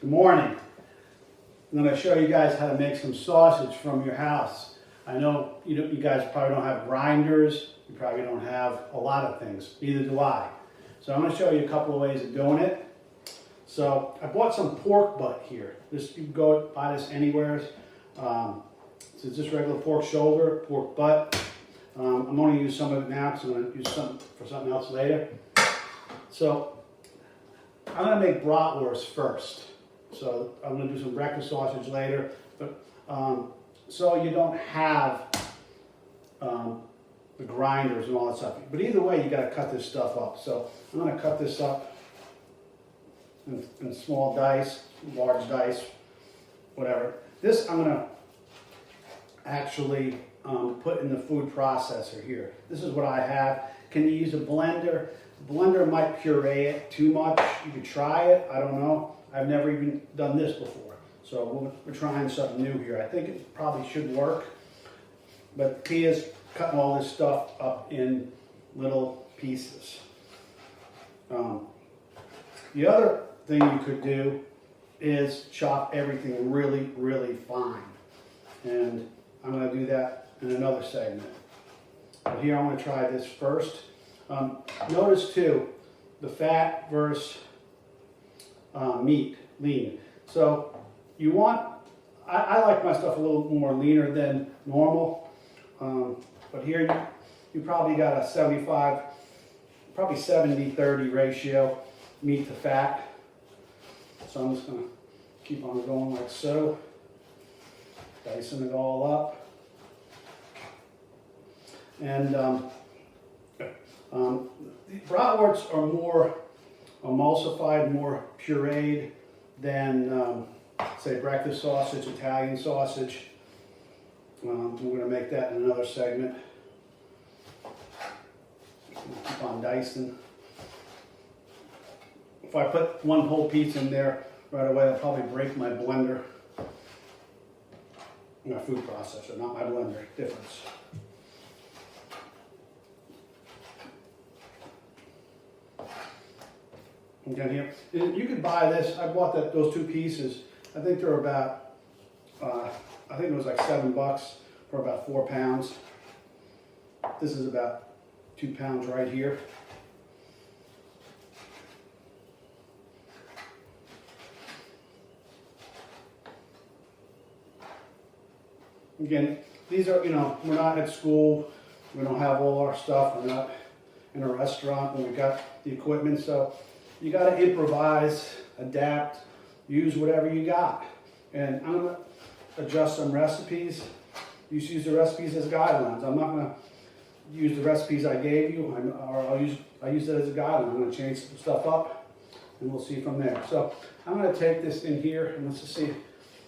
Good morning. I'm going to show you guys how to make some sausage from your house. I know you guys probably don't have grinders. You probably don't have a lot of things. Neither do I. So I'm going to show you a couple of ways of doing it. So I bought some pork butt here. You can go buy this anywhere. So it's just regular pork shoulder, pork butt. I'm going to use some of it now because I'm going to use some for something else later. So I'm going to make bratwurst first. So I'm going to do some breakfast sausage later. But so you don't have the grinders and all that stuff. But either way, you got to cut this stuff up. So I'm going to cut this up in small dice, large dice, whatever. This I'm going to actually put in the food processor here. This is what I have. Can you use a blender? A blender might puree it too much. You could try it. I don't know. I've never even done this before. So we're trying something new here. I think it probably should work. But the key is cutting all this stuff up in little pieces. The other thing you could do is chop everything really, really fine. And I'm going to do that in another segment. But here I'm going to try this first. Notice too, the fat versus meat, lean. So you want, I like my stuff a little more leaner than normal. But here you probably got a 75, probably 70-30 ratio, meat to fat. So I'm just going to keep on going like so. Dicing it all up. And bratwursts are more emulsified, more pureed than, say, breakfast sausage, Italian sausage. We're going to make that in another segment. Keep on dicing. If I put one whole piece in there right away, I'll probably break my blender. My food processor, not my blender. Difference. Okay, here. You could buy this. I bought those two pieces. I think they're about, I think it was like $7 for about 4 pounds. This is about 2 pounds right here. Again, these are, we're not at school. We don't have all our stuff. We're not in a restaurant and we got the equipment. So you got to improvise, adapt, use whatever you got. And I'm going to adjust some recipes. You should use the recipes as guidelines. I'm not going to use the recipes I gave you, or I use it as a guideline. I'm going to change some stuff up, and we'll see from there. So I'm going to take this in here, and let's just see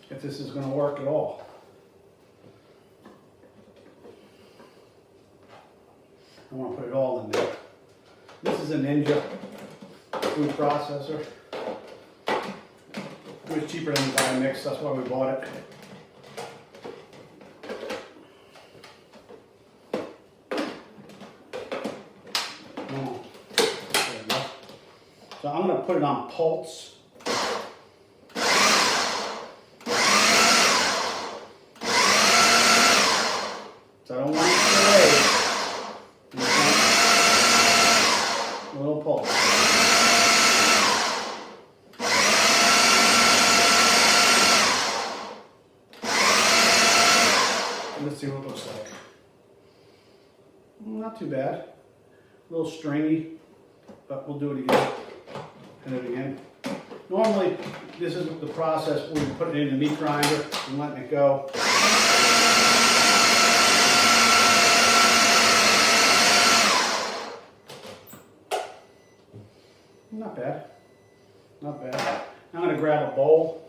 if this is going to work at all. I want to put it all in there. This is a Ninja food processor. It was cheaper than buy a mix, that's why we bought it. So I'm going to put it on pulse. So I don't want it to raise. A little pulse. Let's see what it looks like. Not too bad. A little stringy, but we'll do it again. And it again. Normally, this is the process where we put it in the meat grinder and letting it go. Not bad. Not bad. I'm going to grab a bowl.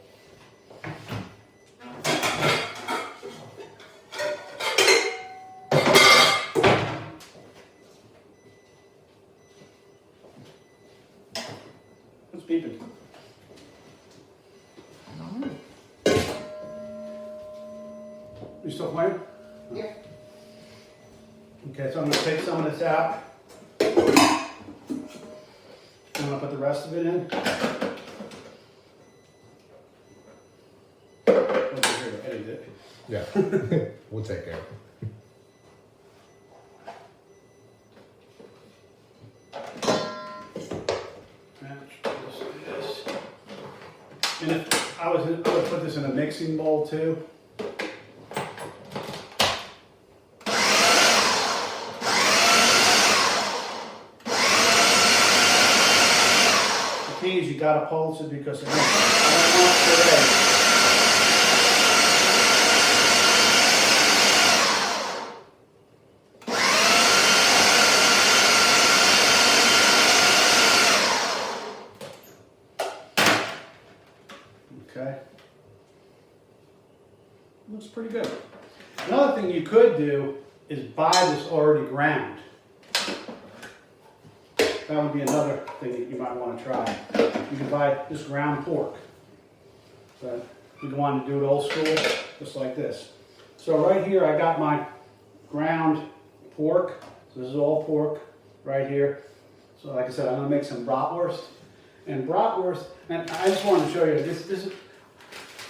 What's beeping? You still playing? Yeah. Okay, so I'm going to take some of this out. I'm going to put the rest of it in. big. Yeah, we'll take care of it. And if I would put this in a mixing bowl too. The key is you gotta pulse it because again, I don't want today. Okay. Looks pretty good. Another thing you could do is buy this already ground. That would be another thing that you might want to try. You can buy this ground pork. But you can want to do it old school, just like this. So right here I got my ground pork. So this is all pork right here. So like I said, I'm going to make some bratwurst. And bratwurst, and I just wanted to show you, this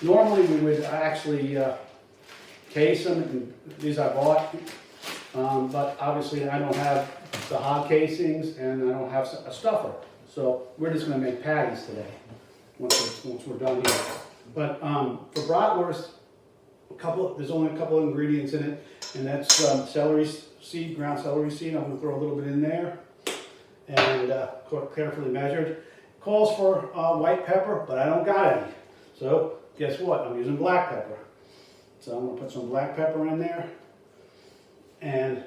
normally we would actually case them, and these I bought, but obviously I don't have the hog casings and I don't have a stuffer. So we're just going to make patties today, once we're done here. But for bratwurst, there's only a couple of ingredients in it, and that's celery seed, ground celery seed. I'm going to throw a little bit in there, and carefully measured. Calls for white pepper, but I don't got any. So guess what? I'm using black pepper. So I'm going to put some black pepper in there. And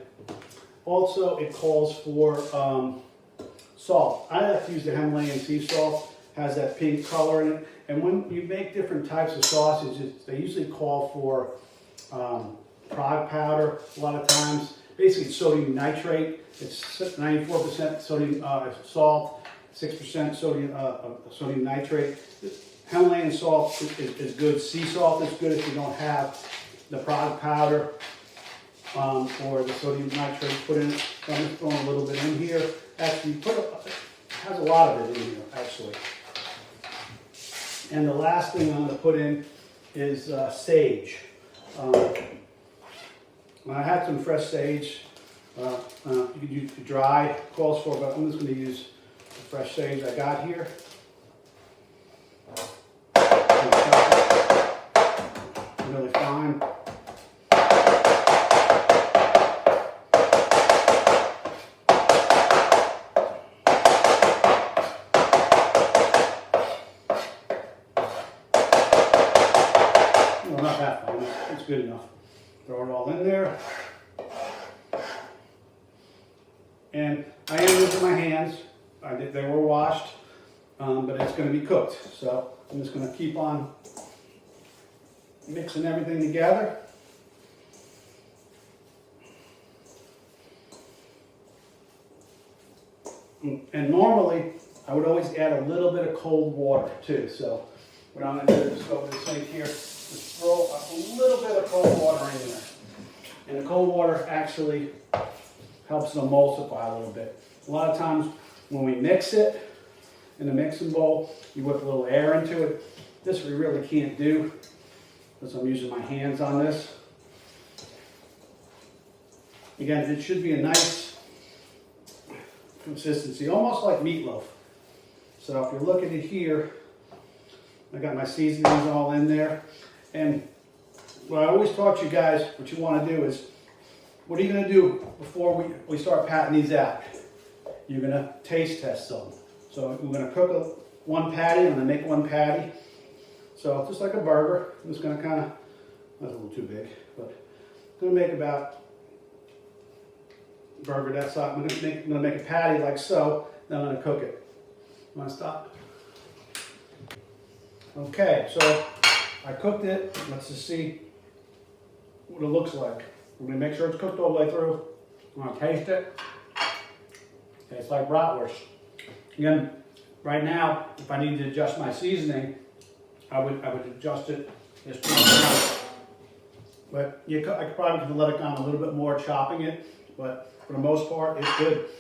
also it calls for salt. I like to use the Himalayan sea salt. It has that pink color in it. And when you make different types of sausages, they usually call for prague powder a lot of times. Basically sodium nitrate. It's 94% sodium salt. 6% sodium nitrate. Himalayan salt is good. Sea salt is good if you don't have the prague powder or the sodium nitrate put in it. So I'm just throwing a little bit in here. Actually, has a lot of it in here, actually. And the last thing I'm going to put in is sage. I had some fresh sage. You could use dry, calls for, but I'm just going to use the fresh sage I got here. Really fine. Well, not that fine. It's good enough. Throw it all in there. And I am using my hands. They were washed, but it's going to be cooked. So I'm just going to keep on mixing everything together. And normally, I would always add a little bit of cold water too. So what I'm going to do is go over the sink here, just throw a little bit of cold water in there. And the cold water actually helps it emulsify a little bit. A lot of times when we mix it in the mixing bowl, you whip a little air into it. This we really can't do because I'm using my hands on this. Again, it should be a nice consistency, almost like meatloaf. So if you look at it here, I got my seasonings all in there. And what I always taught you guys, what you want to do is, what are you going to do before we start patting these out? You're going to taste test them. So we're going to cook one patty. I'm going to make one patty. So just like a burger, I'm just going to kind of, that's a little too big, but I'm going to make about burger that size. I'm going to make a patty like so, then I'm going to cook it. You want to stop? Okay, so I cooked it. Let's just see what it looks like. I'm going to make sure it's cooked all the way through. I'm going to taste it. Tastes like bratwurst. Again, right now, if I need to adjust my seasoning, I would adjust it as much. But I probably could let it go on a little bit more chopping it, but for the most part, it's good.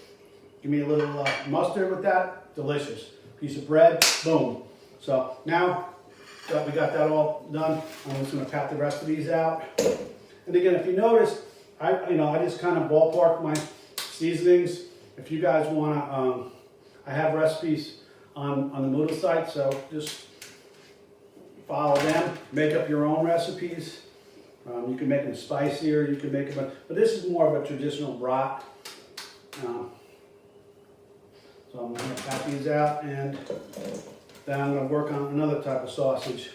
Give me a little mustard with that, delicious. Piece of bread, boom. So now we got that all done. I'm just gonna pat the rest of these out. And again, if you notice, I just kind of ballpark my seasonings. If you guys wanna, I have recipes on the Moodle site, so just follow them, make up your own recipes. You can make them spicier, you can make them, but this is more of a traditional brat. So I'm going to pat these out, and then I'm going to work on another type of sausage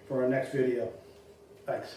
for our next video. Thanks.